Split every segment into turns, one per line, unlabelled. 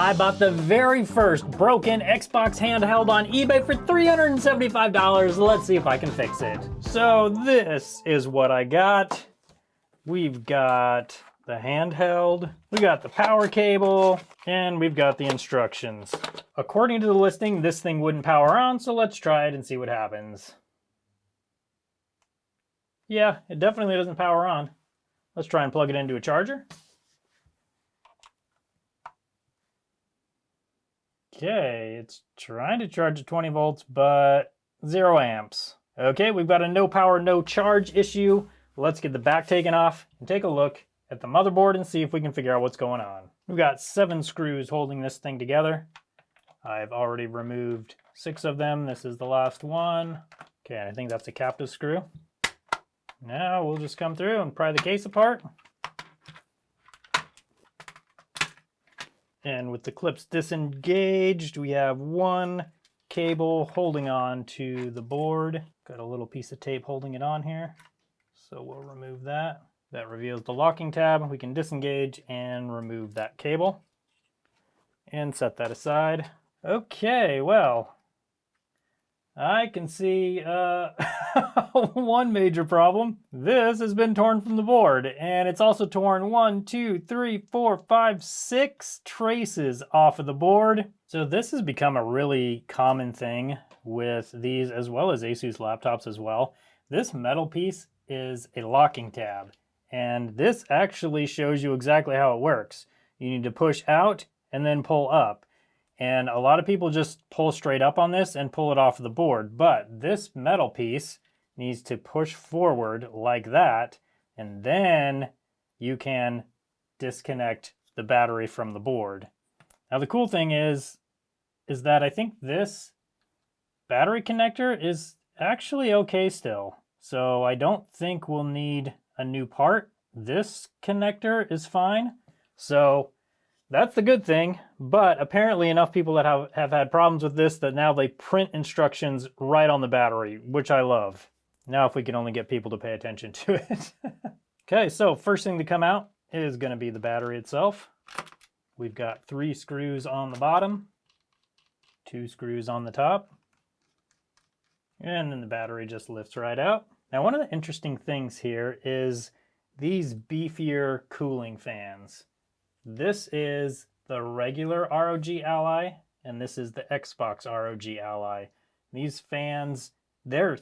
I bought the very first broken Xbox handheld on eBay for $375. Let's see if I can fix it. So this is what I got. We've got the handheld, we got the power cable, and we've got the instructions. According to the listing, this thing wouldn't power on, so let's try it and see what happens. Yeah, it definitely doesn't power on. Let's try and plug it into a charger. Okay, it's trying to charge at 20 volts, but 0 amps. Okay, we've got a no power, no charge issue. Let's get the back taken off and take a look at the motherboard and see if we can figure out what's going on. We've got 7 screws holding this thing together. I've already removed 6 of them. This is the last one. Okay, I think that's a captive screw. Now we'll just come through and pry the case apart. And with the clips disengaged, we have one cable holding on to the board. Got a little piece of tape holding it on here. So we'll remove that. That reveals the locking tab. We can disengage and remove that cable and set that aside. Okay, well, I can see one major problem. This has been torn from the board, and it's also torn 1, 2, 3, 4, 5, 6 traces off of the board. So this has become a really common thing with these, as well as Asus laptops as well. This metal piece is a locking tab, and this actually shows you exactly how it works. You need to push out and then pull up. And a lot of people just pull straight up on this and pull it off the board, but this metal piece needs to push forward like that, and then you can disconnect the battery from the board. Now the cool thing is that I think this battery connector is actually okay still. So I don't think we'll need a new part. This connector is fine. So that's the good thing, but apparently enough people that have had problems with this that now they print instructions right on the battery, which I love. Now if we can only get people to pay attention to it. Okay, so first thing to come out is going to be the battery itself. We've got 3 screws on the bottom, 2 screws on the top, and then the battery just lifts right out. Now one of the interesting things here is these beefier cooling fans. This is the regular ROG Ally, and this is the Xbox ROG Ally. These fans, they're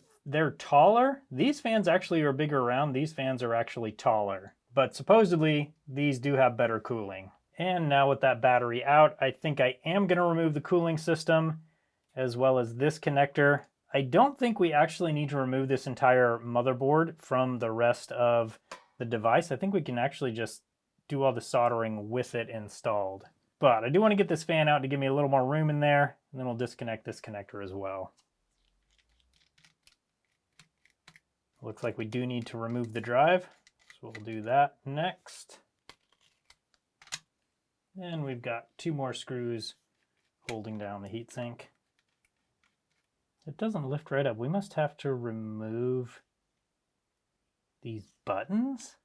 taller. These fans actually are bigger around. These fans are actually taller, but supposedly these do have better cooling. And now with that battery out, I think I am going to remove the cooling system as well as this connector. I don't think we actually need to remove this entire motherboard from the rest of the device. I think we can actually just do all the soldering with it installed. But I do want to get this fan out to give me a little more room in there, and then we'll disconnect this connector as well. Looks like we do need to remove the drive, so we'll do that next. And we've got 2 more screws holding down the heatsink. It doesn't lift right up. We must have to remove these buttons.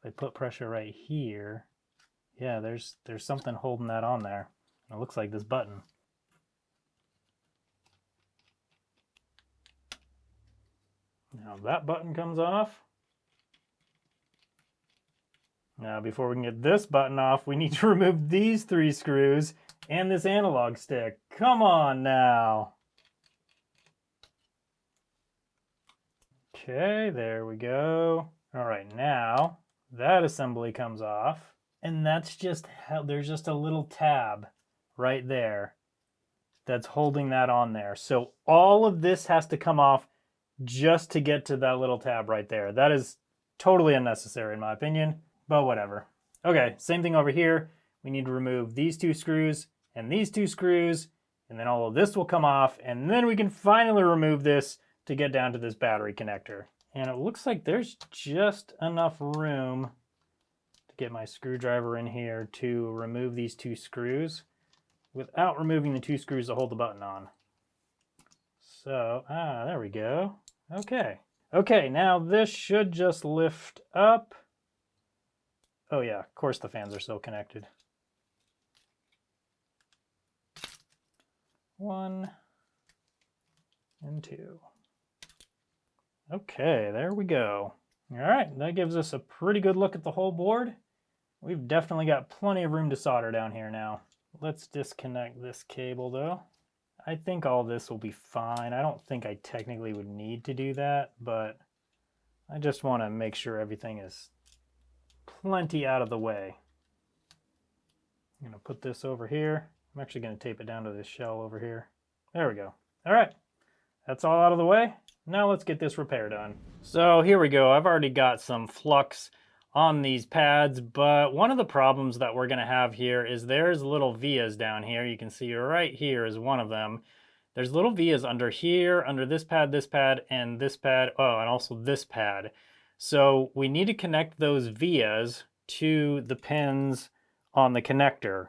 If I put pressure right here, yeah, there's something holding that on there. It looks like this button. Now that button comes off. Now before we can get this button off, we need to remove these 3 screws and this analog stick. Come on now. Okay, there we go. All right, now that assembly comes off, and that's just, there's just a little tab right there that's holding that on there. So all of this has to come off just to get to that little tab right there. That is totally unnecessary in my opinion, but whatever. Okay, same thing over here. We need to remove these 2 screws and these 2 screws, and then all of this will come off, and then we can finally remove this to get down to this battery connector. And it looks like there's just enough room to get my screwdriver in here to remove these 2 screws without removing the 2 screws that hold the button on. So, there we go. Okay. Okay, now this should just lift up. Oh yeah, of course the fans are still connected. 1 and 2. Okay, there we go. All right, that gives us a pretty good look at the whole board. We've definitely got plenty of room to solder down here now. Let's disconnect this cable though. I think all this will be fine. I don't think I technically would need to do that, but I just want to make sure everything is plenty out of the way. I'm going to put this over here. I'm actually going to tape it down to this shell over here. There we go. All right, that's all out of the way. Now let's get this repair done. So here we go. I've already got some flux on these pads, but one of the problems that we're going to have here is there's little vias down here. You can see right here is one of them. There's little vias under here, under this pad, and this pad, oh, and also this pad. So we need to connect those vias to the pins on the connector,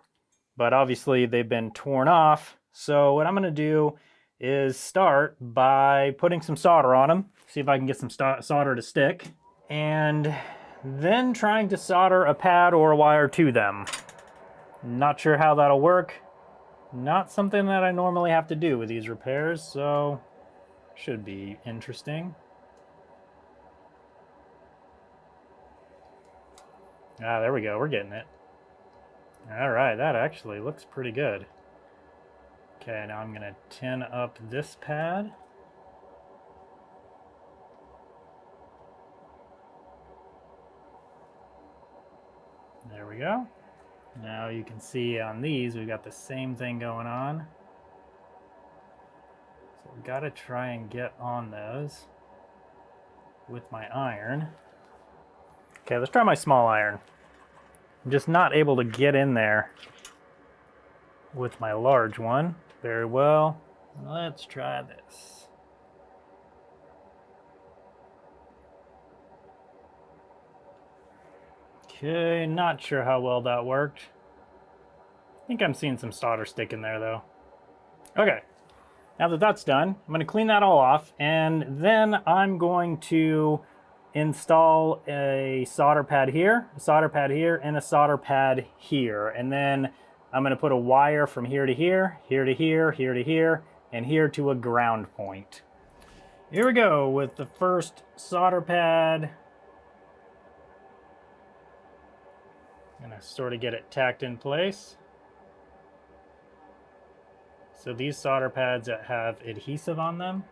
but obviously they've been torn off. So what I'm going to do is start by putting some solder on them, see if I can get some solder to stick, and then trying to solder a pad or a wire to them. Not sure how that'll work. Not something that I normally have to do with these repairs, so should be interesting. Ah, there we go, we're getting it. All right, that actually looks pretty good. Okay, now I'm gonna tin up this pad. There we go. Now you can see on these, we've got the same thing going on. So we've got to try and get on those with my iron. Okay, let's try my small iron. I'm just not able to get in there with my large one very well. Let's try this. Okay, not sure how well that worked. I think I'm seeing some solder stick in there though. Okay, now that that's done, I'm gonna clean that all off, and then I'm going to install a solder pad here, and a solder pad here. And then I'm gonna put a wire from here to here, here to here, here to here, and here to a ground point. Here we go with the first solder pad. I'm gonna sort of get it tacked in place. So these solder pads that have adhesive on them.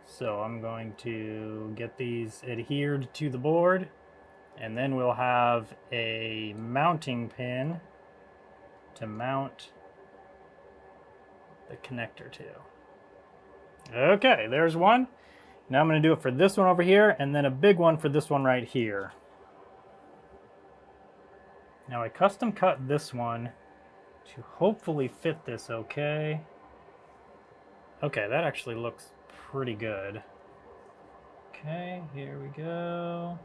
So I'm going to get these adhered to the board, and then we'll have a mounting pin to mount the connector to. Okay, there's one. Now I'm going to do it for this one over here, and then a big one for this one right here. Now I custom cut this one to hopefully fit this okay. Okay, that actually looks pretty good. Okay, here we go.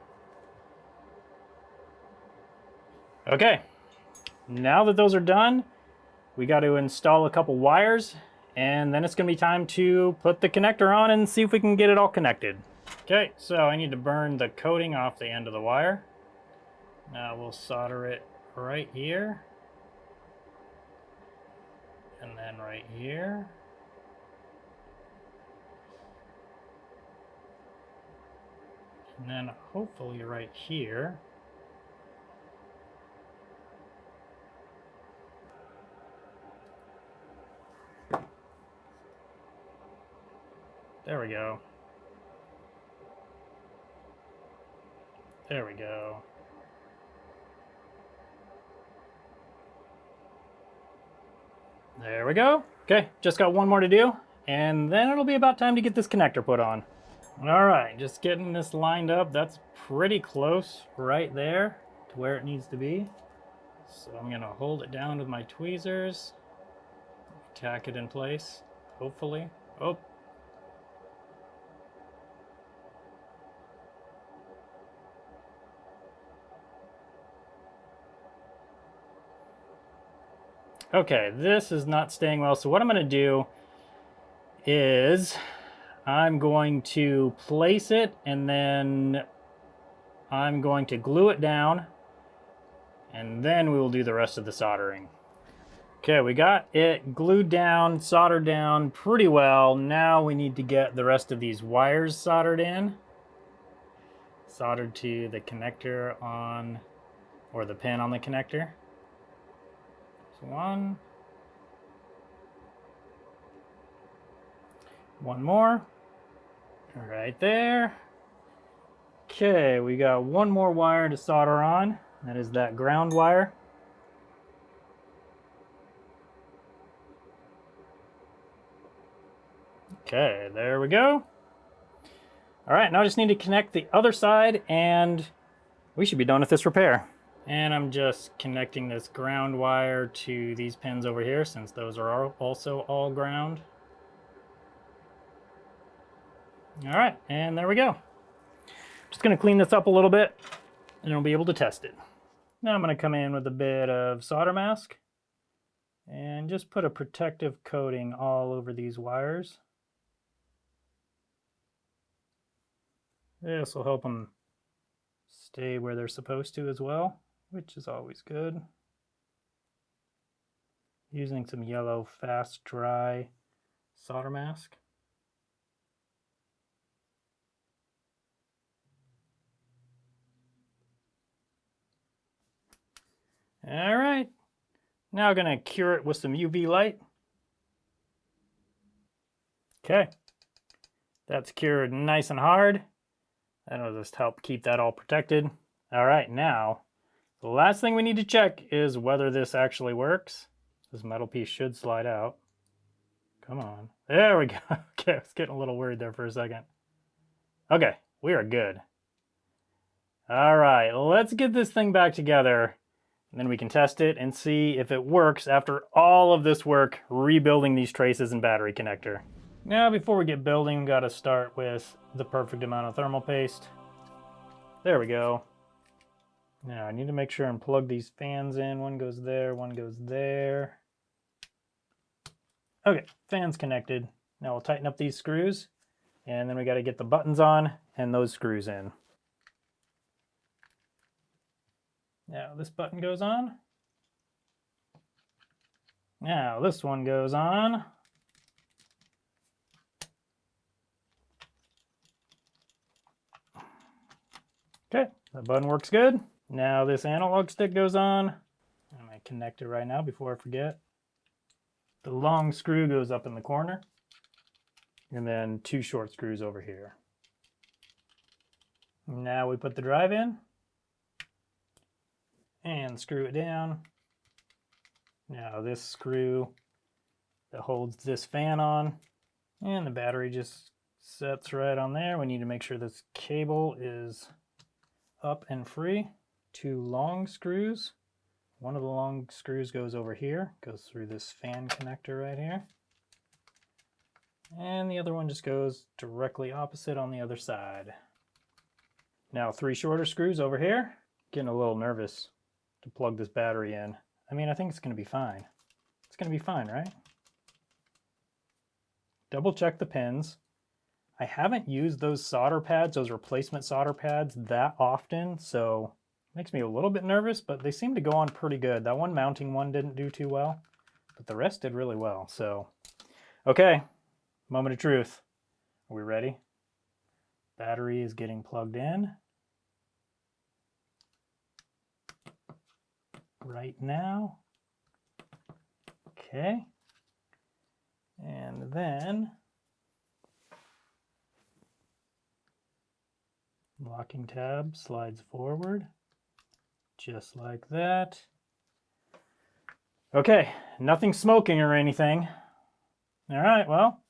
Okay, now that those are done, we got to install a couple wires, and then it's going to be time to put the connector on and see if we can get it all connected. Okay, so I need to burn the coating off the end of the wire. Now we'll solder it right here, and then right here. And then hopefully right here. There we go. There we go. There we go. Okay, just got one more to do, and then it'll be about time to get this connector put on. All right, just getting this lined up. That's pretty close right there to where it needs to be. So I'm gonna hold it down with my tweezers, tack it in place, hopefully. Oh. Okay, this is not staying well. So what I'm gonna do is I'm going to place it, and then I'm going to glue it down, and then we will do the rest of the soldering. Okay, we got it glued down, soldered down pretty well. Now we need to get the rest of these wires soldered in. Soldered to the connector on, or the pin on the connector. So one more, right there. Okay, we got one more wire to solder on. That is that ground wire. Okay, there we go. All right, now I just need to connect the other side and we should be done with this repair. And I'm just connecting this ground wire to these pins over here since those are also all ground. All right, and there we go. Just gonna clean this up a little bit and I'll be able to test it. Now I'm gonna come in with a bit of solder mask and just put a protective coating all over these wires. This will help them stay where they're supposed to as well, which is always good. Using some yellow fast dry solder mask. All right, now I'm gonna cure it with some UV light. Okay, that's cured nice and hard. That'll just help keep that all protected. All right, now, the last thing we need to check is whether this actually works. This metal piece should slide out. Come on. There we go. Okay, I was getting a little worried there for a second. Okay, we are good. All right, let's get this thing back together, and then we can test it and see if it works after all of this work rebuilding these traces and battery connector. Now, before we get building, we gotta start with the perfect amount of thermal paste. There we go. Now, I need to make sure and plug these fans in. One goes there, one goes there. Okay, fans connected. Now we'll tighten up these screws, and then we gotta get the buttons on and those screws in. Now this button goes on. Now this one goes on. Okay, that button works good. Now this analog stick goes on. I'm gonna connect it right now before I forget. The long screw goes up in the corner, and then two short screws over here. Now we put the drive in and screw it down. Now this screw that holds this fan on, and the battery just sets right on there. We need to make sure this cable is up and free. Two long screws. One of the long screws goes over here, goes through this fan connector right here. And the other one just goes directly opposite on the other side. Now three shorter screws over here. Getting a little nervous to plug this battery in. I mean, I think it's gonna be fine. It's gonna be fine, right? Double check the pins. I haven't used those solder pads, those replacement solder pads that often, so makes me a little bit nervous, but they seem to go on pretty good. That one mounting one didn't do too well, but the rest did really well. So, okay, moment of truth. Are we ready? Battery is getting plugged in right now. Okay. And then locking tab slides forward. Just like that. Okay, nothing smoking or anything. All right, well,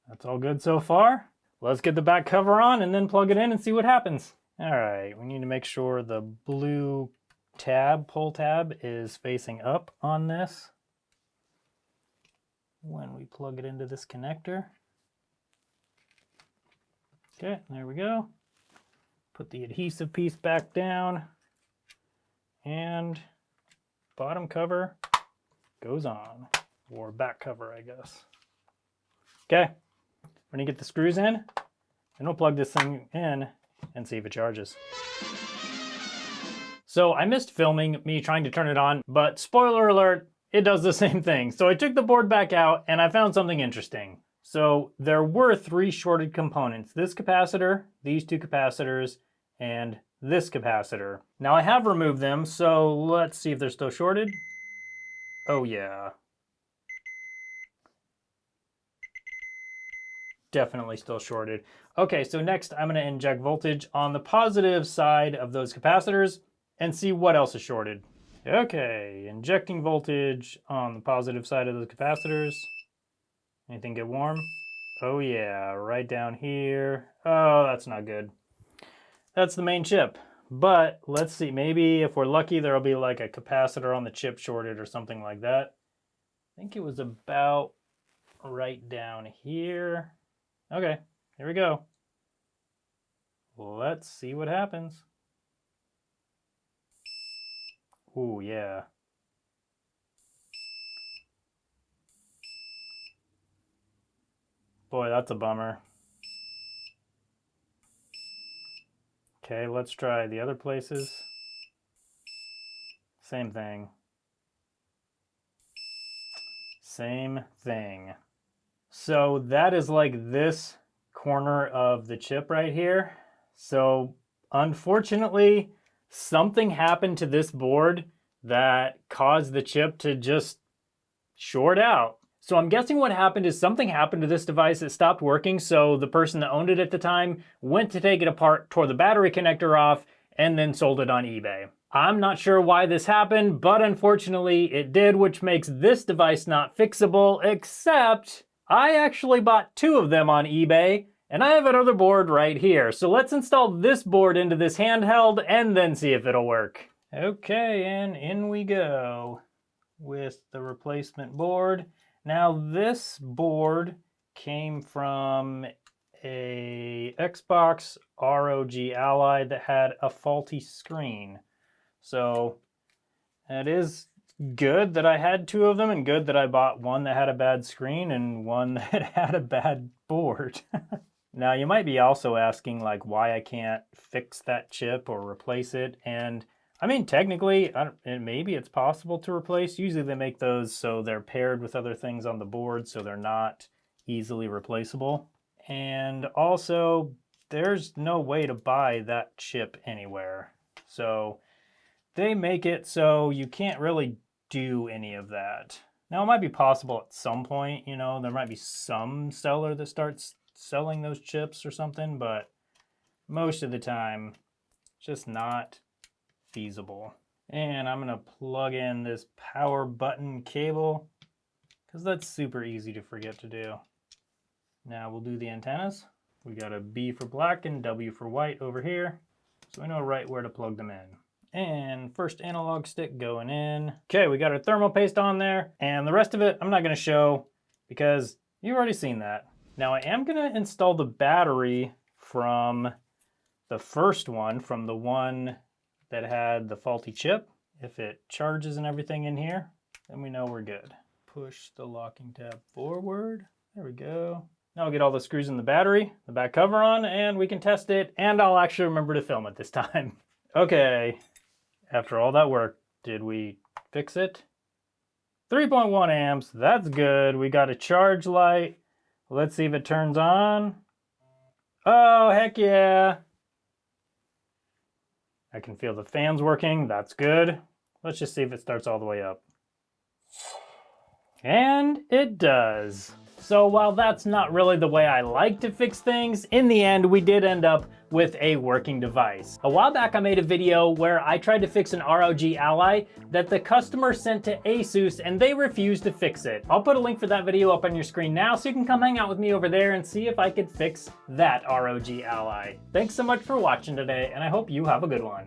that's all good so far. Let's get the back cover on and then plug it in and see what happens. All right, we need to make sure the blue tab, pull tab, is facing up on this when we plug it into this connector. Okay, there we go. Put the adhesive piece back down, and bottom cover goes on, or back cover, I guess. Okay, we're gonna get the screws in, and we'll plug this thing in and see if it charges. So I missed filming me trying to turn it on, but spoiler alert, it does the same thing. So I took the board back out and I found something interesting. So there were 3 shorted components: this capacitor, these 2 capacitors, and this capacitor. Now I have removed them, so let's see if they're still shorted. Oh yeah. Definitely still shorted. Okay, so next I'm gonna inject voltage on the positive side of those capacitors and see what else is shorted. Okay, injecting voltage on the positive side of those capacitors. Anything get warm? Oh yeah, right down here. Oh, that's not good. That's the main chip. But let's see, maybe if we're lucky, there'll be like a capacitor on the chip shorted or something like that. I think it was about right down here. Okay, here we go. Let's see what happens. Ooh, yeah. Boy, that's a bummer. Okay, let's try the other places. Same thing. Same thing. So that is like this corner of the chip right here. So unfortunately, something happened to this board that caused the chip to just short out. So I'm guessing what happened is something happened to this device. It stopped working. So the person that owned it at the time went to take it apart, tore the battery connector off, and then sold it on eBay. I'm not sure why this happened, but unfortunately it did, which makes this device not fixable, except I actually bought 2 of them on eBay, and I have another board right here. So let's install this board into this handheld and then see if it'll work. Okay, and in we go with the replacement board. Now this board came from a Xbox ROG Ally that had a faulty screen. So it is good that I had 2 of them, and good that I bought one that had a bad screen and one that had a bad board. Now you might be also asking like why I can't fix that chip or replace it, and I mean technically maybe it's possible to replace. Usually they make those so they're paired with other things on the board so they're not easily replaceable. And also there's no way to buy that chip anywhere. So they make it so you can't really do any of that. Now it might be possible at some point, you know, there might be some seller that starts selling those chips or something, but most of the time it's just not feasible. And I'm gonna plug in this power button cable because that's super easy to forget to do. Now we'll do the antennas. We got a B for black and W for white over here, so we know right where to plug them in. And first analog stick going in. Okay, we got our thermal paste on there, and the rest of it I'm not gonna show because you've already seen that. Now I am gonna install the battery from the first one, from the one that had the faulty chip. If it charges and everything in here, then we know we're good. Push the locking tab forward. There we go. Now we'll get all the screws in the battery, the back cover on, and we can test it, and I'll actually remember to film it this time. Okay, after all that work, did we fix it? 3.1 amps, that's good. We got a charge light. Let's see if it turns on. Oh, heck yeah. I can feel the fans working, that's good. Let's just see if it starts all the way up. And it does. So while that's not really the way I like to fix things, in the end we did end up with a working device. A while back I made a video where I tried to fix an ROG Ally that the customer sent to Asus and they refused to fix it. I'll put a link for that video up on your screen now so you can come hang out with me over there and see if I could fix that ROG Ally. Thanks so much for watching today, and I hope you have a good one.